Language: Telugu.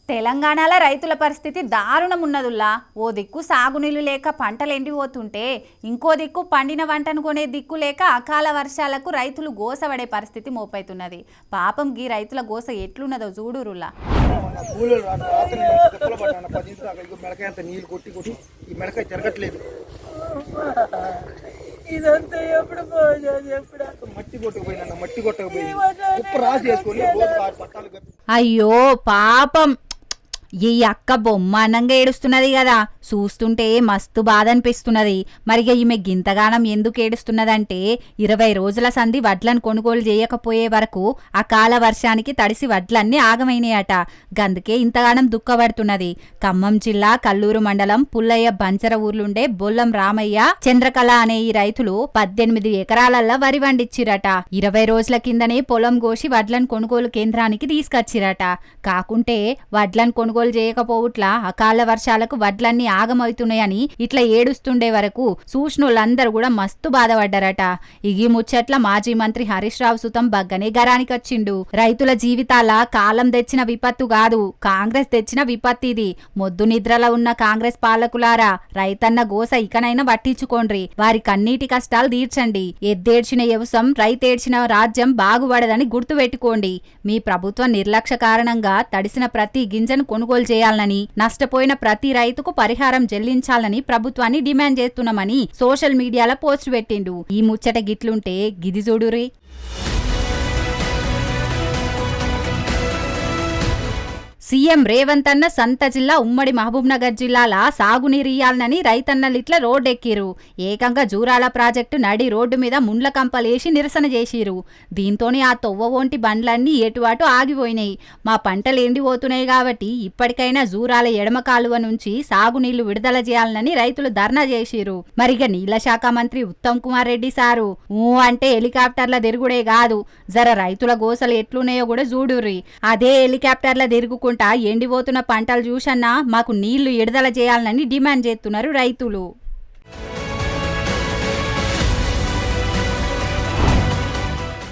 తెలంగాణలో రైతుల పరిస్థితి దారుణం ఉన్నదుల్లా. ఓ దిక్కు సాగునీళ్లు లేక పంటలు ఎండిపోతుంటే ఇంకో దిక్కు పండిన వంటను కొనే దిక్కు లేక అకాల వర్షాలకు రైతులు గోసపడే పరిస్థితి మోపైతున్నది. పాపం గీ రైతుల గోస ఎట్లున్నదో చూడురులా. ఇదంతా ఎప్పుడు మట్టి కొట్టకపోయి అయ్యో పాపం, ఈ అక్క బొమ్మానంగా ఏడుస్తున్నది కదా, చూస్తుంటే మస్తు బాధ అనిపిస్తున్నది. మరిగా ఈమె గింతగానం ఎందుకు ఏడుస్తున్నదంటే 20 రోజుల సంధి వడ్లను కొనుగోలు చేయకపోయే వరకు అకాల వర్షానికి తడిసి వడ్లన్నీ ఆగమైనాయట. గందుకే ఇంతగానం దుఃఖపడుతున్నది. ఖమ్మం జిల్లా కల్లూరు మండలం పుల్లయ్య బంచర ఊర్లుండే బొల్లం రామయ్య, చంద్రకళ అనే ఈ రైతులు 18 ఎకరాలల్లా వరి వండిచ్చిరట. 20 రోజుల కిందనే పొలం కోసి వడ్లను కొనుగోలు కేంద్రానికి తీసుకొచ్చిరట. కాకుంటే వడ్లను కొనుగోలు చేయకపోవట్లా అకాల వర్షాలకు వడ్లన్నీ ఆగమవుతున్నాయని ఇట్లా ఏడుస్తుండే వరకు చూసినోళ్ళందరూ కూడా మస్తు బాధపడ్డారట. ఇగి ముచ్చట్ల మాజీ మంత్రి హరీష్ రావు సుతం బగ్గనే గరానికొచ్చిండు. రైతుల జీవితాల కాలం తెచ్చిన విపత్తు కాదు, కాంగ్రెస్ తెచ్చిన విపత్తి ఇది. మొద్దు నిద్రలో ఉన్న కాంగ్రెస్ పాలకులారా, రైతన్న గోస ఇకనైనా పట్టించుకోండ్రి, వారి కన్నీటి కష్టాలు తీర్చండి. ఎద్దేడ్చిన వ్యవసాయం రైతేడ్చిన రాజ్యం బాగుపడదని గుర్తుపెట్టుకోండి. మీ ప్రభుత్వ నిర్లక్ష్య కారణంగా తడిసిన ప్రతి గింజను కొనుగోలు చేయాలని, నష్టపోయిన ప్రతి రైతుకు పరిహారం చెల్లించాలని ప్రభుత్వాన్ని డిమాండ్ చేస్తున్నామని సోషల్ మీడియాలో పోస్ట్ పెట్టిండు. ఈ ముచ్చట గిట్లుంటే గిది చూడురి. సీఎం రేవంత్ అన్న సంత జిల్లా ఉమ్మడి మహబూబ్ నగర్ జిల్లాల సాగునీరు ఇయ్యాలనని రైతన్నలిట్ల రోడ్డెక్కిరు. ఏకంగా జూరాల ప్రాజెక్టు నడి రోడ్డు మీద ముండ్ల కంపలేసి నిరసన చేసిరు. దీంతోనే ఆ తొవ్వవోంటి బండ్లన్నీ ఎటువాటు ఆగిపోయినాయి. మా పంటలు ఎండిపోతున్నాయి కాబట్టి ఇప్పటికైనా జూరాల ఎడమ కాలువ నుంచి సాగునీళ్లు విడుదల చేయాలనని రైతులు ధర్నా చేసిరు. మరిగా నీళ్ల శాఖ మంత్రి ఉత్తమ్ కుమార్ రెడ్డి సారు అంటే హెలికాప్టర్ల తిరుగుడే కాదు, జర రైతుల గోసలు ఎట్లున్నాయో కూడా చూడుర్రి. అదే హెలికాప్టర్ల తిరుగుకుంటా ఎండిపోతున్న పంటలు చూసన్నా మాకు నీళ్లు విడుదల చేయాలని డిమాండ్ చేస్తున్నారు రైతులు.